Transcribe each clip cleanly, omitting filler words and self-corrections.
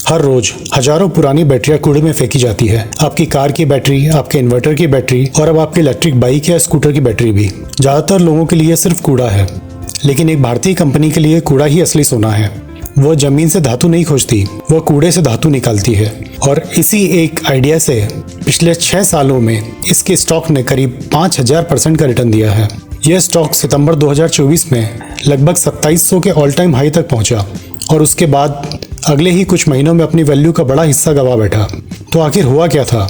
हर रोज हजारों पुरानी बैटरियां कूड़े में फेंकी जाती है। आपकी कार की बैटरी, आपके इन्वर्टर की बैटरी और अब आपकी इलेक्ट्रिक बाइक या स्कूटर की बैटरी भी। ज्यादातर लोगों के लिए सिर्फ कूड़ा है, लेकिन एक भारतीय कंपनी के लिए कूड़ा ही असली सोना है। वो जमीन से धातु नहीं खोजती, वो कूड़े से धातु निकालती है। और इसी एक आइडिया से पिछले 6 सालों में इसके स्टॉक ने करीब 5000% का रिटर्न दिया है। यह स्टॉक सितंबर 2024 में लगभग 2700 के ऑल टाइम हाई तक पहुंचा और उसके बाद अगले ही कुछ महीनों में अपनी वैल्यू का बड़ा हिस्सा गंवा बैठा। तो आखिर हुआ क्या था?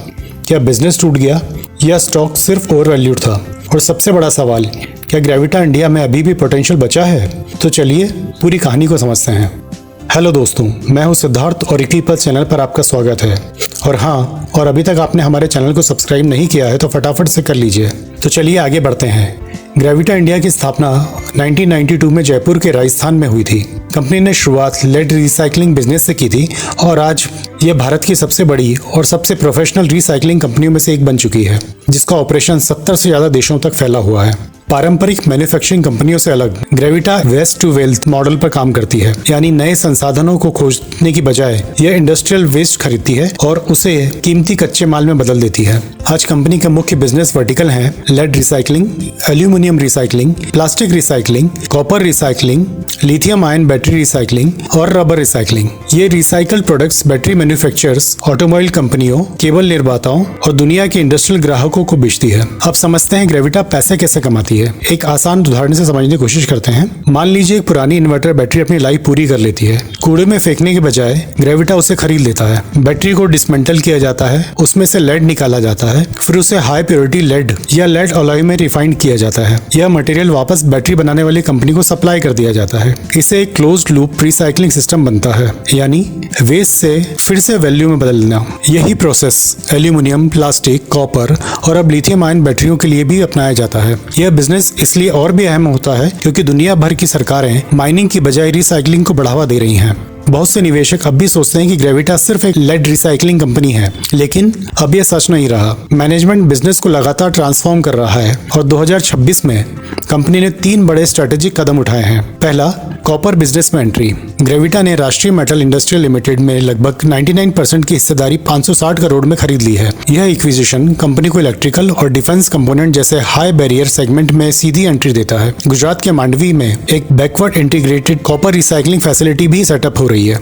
क्या बिजनेस टूट गया या स्टॉक सिर्फ ओवर वैल्यूड था? और सबसे बड़ा सवाल, क्या ग्रेविटा इंडिया में अभी भी पोटेंशियल बचा है? तो चलिए पूरी कहानी को समझते हैं। हेलो दोस्तों, मैं हूं सिद्धार्थ और इक्लिपल्स चैनल पर आपका स्वागत है। और हाँ, और अभी तक आपने हमारे चैनल को सब्सक्राइब नहीं किया है तो फटाफट से कर लीजिए। तो चलिए आगे बढ़ते हैं। ग्रेविटा इंडिया की स्थापना 1992 में जयपुर के राजस्थान में हुई थी। कंपनी ने शुरुआत लेड रिसाइकलिंग बिजनेस से की थी और आज ये भारत की सबसे बड़ी और सबसे प्रोफेशनल रिसाइकलिंग कंपनियों में से एक बन चुकी है, जिसका ऑपरेशन 70 से ज्यादा देशों तक फैला हुआ है। पारंपरिक मैन्युफैक्चरिंग कंपनियों से अलग ग्रेविटा वेस्ट टू वेल्थ मॉडल पर काम करती है, यानी नए संसाधनों को खोजने की बजाय यह इंडस्ट्रियल वेस्ट खरीदती है और उसे कीमती कच्चे माल में बदल देती है। आज कंपनी के मुख्य बिजनेस वर्टिकल हैं lead recycling, aluminium recycling, plastic recycling, copper recycling, lithium ion battery recycling और रबर रिसाइकलिंग। ये recycled products battery manufacturers, automobile कंपनियों, केबल निर्माताओं और दुनिया के इंडस्ट्रियल ग्राहकों को बेचती है। अब समझते हैं ग्रेविटा पैसे कैसे कमाती है। एक आसान उदाहरण से समझने की कोशिश करते हैं। मान लीजिए एक पुरानी इन्वर्टर बैटरी अपनी लाइफ पूरी कर लेती है। कूड़े में फेंकने के बजाय ग्रेविटा उसे खरीद लेता है। बैटरी को डिसमेंटल किया जाता है, उसमें से लेड निकाला जाता है, फिर उसे हाई प्योरिटी लेड या लेड अलॉय में रिफाइंड किया जाता है। यह मटेरियल वापस बैटरी बनाने वाली कंपनी को सप्लाई कर दिया जाता है। इसे एक क्लोज्ड लूप रिसाइकलिंग सिस्टम बनता है, यानी वेस्ट से फिर से वैल्यू में बदलना। यही प्रोसेस एल्यूमिनियम, प्लास्टिक, कॉपर और अब लिथियम आयन बैटरियों के लिए भी अपनाया जाता है। यह बिजनेस इसलिए और भी अहम होता है क्योंकि दुनिया भर की सरकारें माइनिंग की बजाय रिसाइकलिंग को बढ़ावा दे रही हैं। बहुत से निवेशक अब भी सोचते हैं कि ग्रेविटा सिर्फ एक लेड रिसाइकलिंग कंपनी है, लेकिन अब यह सच नहीं रहा। मैनेजमेंट बिजनेस को लगातार ट्रांसफॉर्म कर रहा है और 2026 में कंपनी ने 3 बड़े स्ट्रेटेजिक कदम उठाए हैं। पहला, कॉपर बिजनेस में एंट्री। ग्रेविटा ने राष्ट्रीय मेटल इंडस्ट्रियल लिमिटेड में लगभग 99% की हिस्सेदारी 560 करोड़ में खरीद ली है। यह एक्विजिशन कंपनी को इलेक्ट्रिकल और डिफेंस कंपोनेंट जैसे हाई बैरियर सेगमेंट में सीधी एंट्री देता है। गुजरात के मांडवी में एक backward integrated copper recycling facility भी सेटअप हो रही है।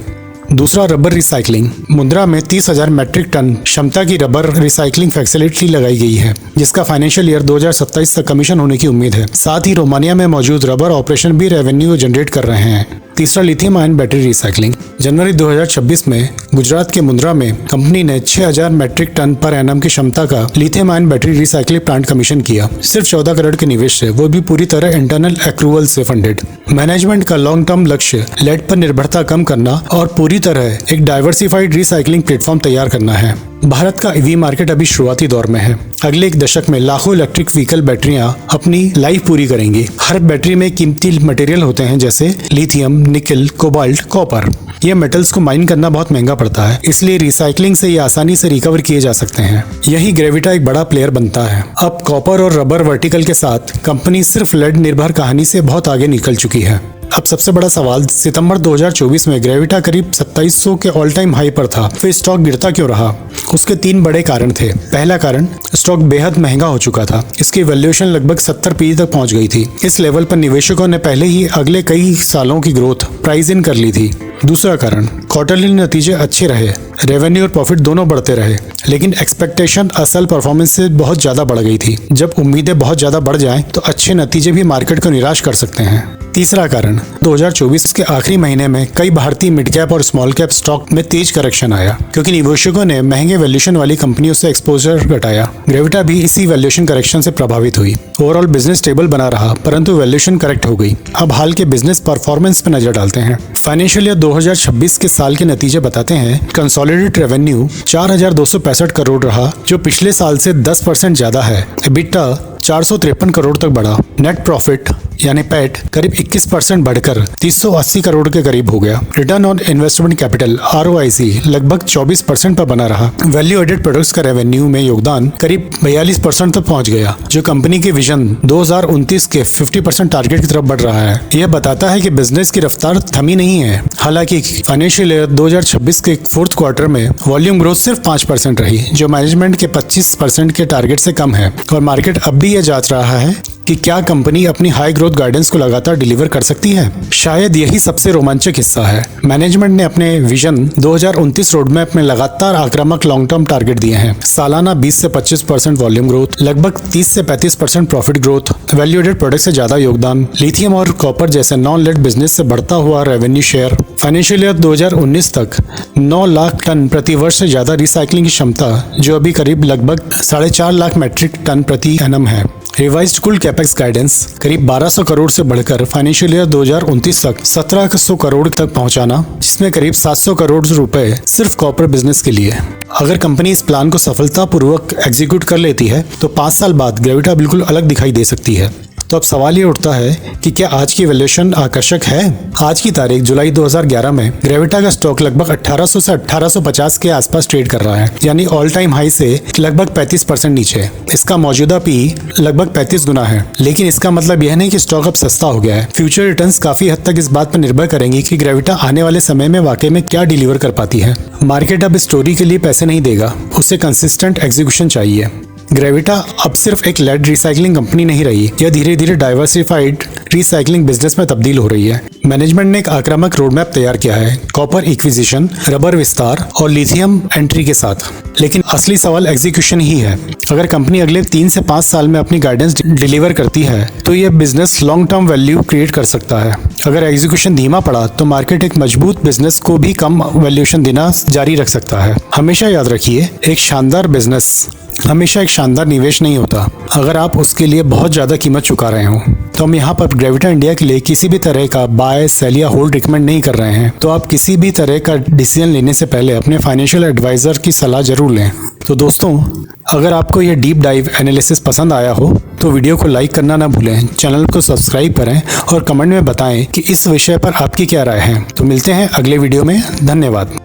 दूसरा, रबर रिसाइकलिंग। मुंद्रा में 30,000 मैट्रिक टन क्षमता की रबर रिसाइकलिंग फैसिलिटी लगाई गई है, जिसका फाइनेंशियल ईयर 2027 तक कमीशन होने की उम्मीद है। साथ ही रोमानिया में मौजूद रबर ऑपरेशन भी रेवेन्यू जनरेट कर रहे हैं। तीसरा, लिथियम आयन बैटरी रिसाइकलिंग। जनवरी 2026 में गुजरात के मुंद्रा में कंपनी ने 6000 मैट्रिक टन पर एनम की क्षमता का lithium ion battery recycling plant commission किया, सिर्फ 14 करोड़ के निवेश से, वो भी पूरी तरह इंटरनल एक्रूवल से फंडेड। मैनेजमेंट का लॉन्ग टर्म लक्ष्य लेड पर निर्भरता कम करना और पूरी तरह एक डाइवर्सिफाइड रिसाइकलिंग प्लेटफॉर्म तैयार करना है। भारत का ईवी मार्केट अभी शुरुआती दौर में है। अगले 1 दशक में लाखों इलेक्ट्रिक व्हीकल बैटरियां अपनी लाइफ पूरी करेंगी। हर बैटरी में कीमती मटेरियल होते हैं, जैसे लिथियम, निकल, कोबाल्ट, कॉपर। ये मेटल्स को माइन करना बहुत महंगा पड़ता है, इसलिए रिसाइकलिंग से ये आसानी से रिकवर किए जा सकते हैं। यही ग्रेविटा एक बड़ा प्लेयर बनता है। अब कॉपर और रबर वर्टिकल के साथ कंपनी सिर्फ लेड निर्भर कहानी से बहुत आगे निकल चुकी है। अब सबसे बड़ा सवाल, सितंबर 2024 में ग्रेविटा करीब 2700 के ऑल टाइम हाई पर था, फिर स्टॉक गिरता क्यों रहा? उसके 3 बड़े कारण थे। पहला कारण, स्टॉक बेहद महंगा हो चुका था। इसकी वैल्यूएशन लगभग 70 PE तक पहुंच गई थी। इस लेवल पर निवेशकों ने पहले ही अगले कई सालों की ग्रोथ प्राइस इन कर ली थी। दूसरा कारण, क्वार्टरली नतीजे अच्छे रहे, रेवेन्यू और प्रॉफिट दोनों बढ़ते रहे, लेकिन एक्सपेक्टेशन असल परफॉर्मेंस से बहुत ज्यादा बढ़ गई थी। जब उम्मीदें बहुत ज्यादा बढ़ जाएं, तो अच्छे नतीजे भी मार्केट को निराश कर सकते हैं। तीसरा कारण, 2024 के आखिरी महीने में कई भारतीय मिड कैप और स्मॉल कैप स्टॉक में तेज करेक्शन आया, क्योंकि निवेशकों ने महंगे वैल्यूएशन वाली कंपनियों से एक्सपोजर घटाया। ग्रेविटा भी इसी वैल्यूएशन करेक्शन से प्रभावित हुई। ओवरऑल बिजनेस स्टेबल बना रहा, परंतु वैल्यूएशन करेक्ट हो गई। अब हाल के बिजनेस परफॉर्मेंस पे नजर डालते हैं। फाइनेंशियल ईयर 2026 के साल के नतीजे बताते हैं। कंसोलिडेटेड रेवेन्यू 4265 करोड़ रहा, जो पिछले साल से 10% ज्यादा है। EBITDA 453 करोड़ तक बढ़ा। नेट प्रॉफिट यानी पैट करीब 21% बढ़कर 380 करोड़ के करीब हो गया। Return on investment capital ROIC लगभग 24% पर बना रहा। वैल्यू एडेड प्रोडक्ट्स का रेवेन्यू में योगदान करीब 42% तक पहुंच गया, जो कंपनी के विजन 2029 के 50% टारगेट की तरफ बढ़ रहा है। यह बताता है कि बिजनेस की रफ्तार थमी नहीं है। हालांकि फाइनेंशियल ईयर 2026 के फोर्थ क्वार्टर में वॉल्यूम ग्रोथ सिर्फ 5% रही, जो मैनेजमेंट के 25% के टारगेट से कम है, और मार्केट अब भी यह जांच रहा है कि क्या कंपनी अपनी हाई ग्रोथ गाइडेंस को लगातार डिलीवर कर सकती है। शायद यही सबसे रोमांचक हिस्सा है। मैनेजमेंट ने अपने विजन 2029 रोड मैप में लगातार आक्रामक लॉन्ग टर्म टारगेट दिए हैं। सालाना 20 से 25% वॉल्यूम ग्रोथ, लगभग 30 से 35% profit growth, value added product से ज्यादा योगदान, लिथियम और कॉपर जैसे नॉन लेड बिजनेस से बढ़ता हुआ रेवेन्यू शेयर। फाइनेंशियल ईयर 2019 तक 9 लाख टन प्रति वर्ष से ज्यादा रिसाइकलिंग की क्षमता, जो अभी करीब लगभग 4.5 लाख मैट्रिक टन प्रति एनम है। रिवाइज्ड कुल कैपेक्स गाइडेंस करीब 1200 करोड़ से बढ़कर फाइनेंशियल ईयर 2029 तक 1700 करोड़ तक पहुंचाना, जिसमें करीब 700 करोड़ रुपए सिर्फ कॉपर बिजनेस के लिए। अगर कंपनी इस प्लान को सफलतापूर्वक एग्जीक्यूट कर लेती है तो 5 साल बाद ग्रेविटा बिल्कुल अलग दिखाई दे सकती है। तो अब सवाल ये उठता है कि क्या आज की वैल्यूएशन आकर्षक है? आज की तारीख जुलाई 2011 में ग्रेविटा का स्टॉक लगभग 1800 से 1850 के आसपास ट्रेड कर रहा है, यानी ऑल टाइम हाई से लगभग 35% नीचे। इसका मौजूदा पी लगभग 35 गुना है, लेकिन इसका मतलब यह नहीं कि स्टॉक अब सस्ता हो गया है। फ्यूचर रिटर्न्स काफी हद तक इस बात पर निर्भर करेंगी कि ग्रेविटा आने वाले समय में वाकई में क्या डिलीवर कर पाती है। मार्केट अब स्टोरी के लिए पैसे नहीं देगा, उसे कंसिस्टेंट एग्जीक्यूशन चाहिए। ग्रेविटा अब सिर्फ एक लेड रिसाइकलिंग कंपनी नहीं रही, यह धीरे धीरे डाइवर्सिफाइड रिसाइकलिंग बिजनेस में तब्दील हो रही है। मैनेजमेंट ने एक आक्रामक रोड मैप तैयार किया है, कॉपर एक्विजिशन, रबर विस्तार और लिथियम एंट्री के साथ। लेकिन असली सवाल एग्जीक्यूशन ही है। अगर कंपनी अगले 3 से 5 साल में अपनी गाइडेंस डिलीवर करती है तो यह business long term value create कर सकता है। अगर एग्जीक्यूशन धीमा पड़ा तो मार्केट एक मजबूत बिजनेस को भी कम वैल्यूएशन देना जारी रख सकता है। हमेशा याद रखिए, एक शानदार बिजनेस हमेशा एक शानदार निवेश नहीं होता अगर आप उसके लिए बहुत ज्यादा कीमत चुका रहे हो। तो हम यहाँ पर ग्रेविटा इंडिया के लिए किसी भी तरह का बाय, सेल या होल्ड रिकमेंड नहीं कर रहे हैं। तो आप किसी भी तरह का डिसीजन लेने से पहले अपने फाइनेंशियल एडवाइजर की सलाह जरूर लें। तो दोस्तों, अगर आपको यह डीप डाइव एनालिसिस पसंद आया हो तो वीडियो को लाइक करना ना भूलें, चैनल को सब्सक्राइब करें और कमेंट में बताएं कि इस विषय पर आपकी क्या राय है। तो मिलते हैं अगले वीडियो में। धन्यवाद।